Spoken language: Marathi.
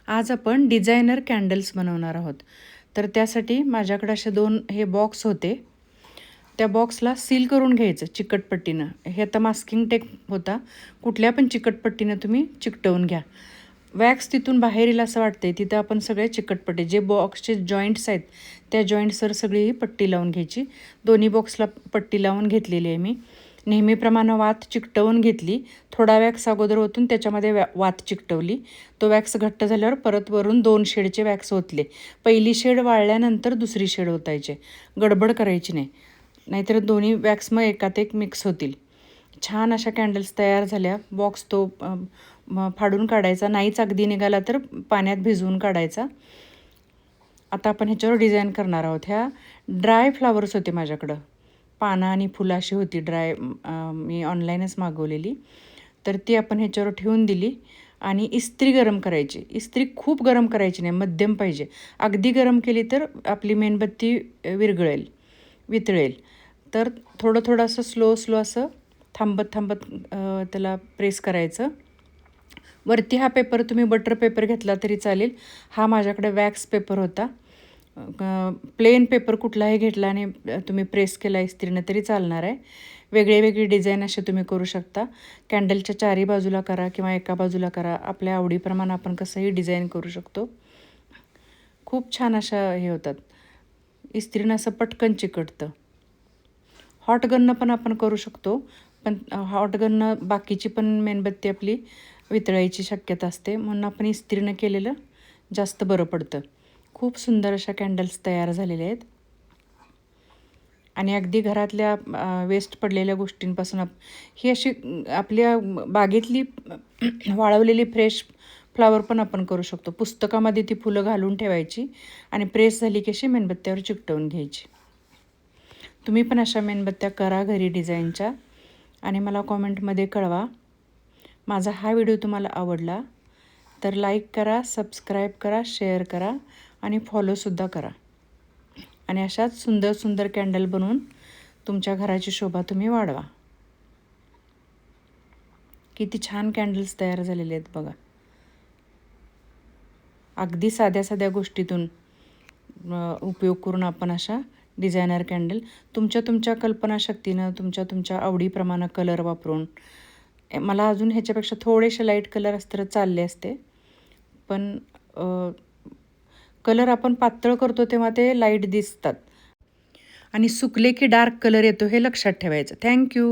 आज आपण डिझायनर कॅन्डल्स बनवणार आहोत. तर त्यासाठी माझ्याकडे असे 2 हे बॉक्स होते. त्या बॉक्सला सील करून घ्यायचं चिकटपट्टीनं. हे आता मास्किंग टेप होता. कुठल्या पण चिकटपट्टीनं तुम्ही चिकटवून घ्या. वॅक्स तिथून बाहेर येईल असं वाटतंय तिथं आपण सगळे चिकटपट्टी जे बॉक्सचे जॉईंट्स आहेत त्या जॉईंट्सवर सगळी ही पट्टी लावून घ्यायची. दोन्ही बॉक्सला पट्टी लावून घेतलेली आहे मी. नेहमीप्रमाणे वात चिकटवून घेतली. थोडा वॅक्स अगोदर ओतून त्याच्यामध्ये वात चिकटवली. तो वॅक्स घट्ट झाल्यावर परत वरून 2 शेडचे वॅक्स ओतले. पहिली शेड वाळल्यानंतर दुसरी शेड ओतायचे. गडबड करायची नाही, नाहीतर दोन्ही वॅक्स मग एकात एक मिक्स होतील. छान अशा कॅन्डल्स तयार झाल्या. बॉक्स तो फाडून काढायचा, नाहीच अगदी निघाला तर पाण्यात भिजवून काढायचा. आता आपण ह्याच्यावर डिझाईन करणार आहोत. ह्या ड्राय फ्लावर्स होते माझ्याकडं. पानं आणि फुलं अशी होती ड्राय, मी ऑनलाईनच मागवलेली. तर ती आपण ह्याच्यावर ठेवून दिली आणि इस्त्री गरम करायची. इस्त्री खूप गरम करायची नाही, मध्यम पाहिजे. अगदी गरम केली तर आपली मेणबत्ती वितळेल. तर थोडं असं स्लो असं थांबत त्याला प्रेस करायचं. वरती हा पेपर तुम्ही बटर पेपर घेतला तरी चालेल. हा माझ्याकडे वॅक्स पेपर होता. प्लेन पेपर कुठलाही घेतला आणि तुम्ही प्रेस केला इस्त्रीनं तरी चालणार आहे. वेगळी डिझाईन असे तुम्ही करू शकता. कॅन्डलच्या चारी बाजूला करा किंवा एका बाजूला करा. आपल्या आवडीप्रमाणे आपण कसंही डिझाईन करू शकतो. खूप छान अशा हे होतात. इस्त्रीनं असं पटकन चिकटतं. हॉट गननं पण आपण करू शकतो, पण हॉट गननं बाकीची पण मेणबत्ती आपली वितळायची शक्यता असते, म्हणून आपण इस्त्रीनं केलेलं जास्त बरं पडतं. खूप सुंदर अशा कॅन्डल्स तयार झालेल्या आहेत आणि अगदी घरातल्या वेस्ट पडलेल्या गोष्टींपासून ही अशी आपल्या बागेतली वाळवलेली फ्रेश फ्लावर पण आपण करू शकतो. पुस्तकामध्ये ती फुलं घालून ठेवायची आणि प्रेस झाली की अशी मेणबत्त्यावर चिकटवून घ्यायची. तुम्ही पण अशा मेणबत्त्या करा घरी डिझाईनच्या आणि मला कॉमेंटमध्ये कळवा. माझा हा व्हिडिओ तुम्हाला आवडला तर लाईक करा, सबस्क्राईब करा, शेअर करा आणि फॉलोसुद्धा करा. आणि अशाच सुंदर कॅन्डल बनवून तुमच्या घराची शोभा तुम्ही वाढवा. किती छान कॅन्डल्स तयार झालेले आहेत बघा. अगदी साध्या गोष्टीतून उपयोग करून आपण अशा डिझायनर कॅन्डल तुमच्या कल्पनाशक्तीनं तुमच्या आवडीप्रमाणे कलर वापरून, मला अजून ह्याच्यापेक्षा थोडेसे लाईट कलर असते तर चालले असते, पण कलर आपण पातळ करतो तेव्हा ते लाईट दिसतात आणि सुकले की डार्क कलर येतो हे लक्षात ठेवायचं. थँक्यू.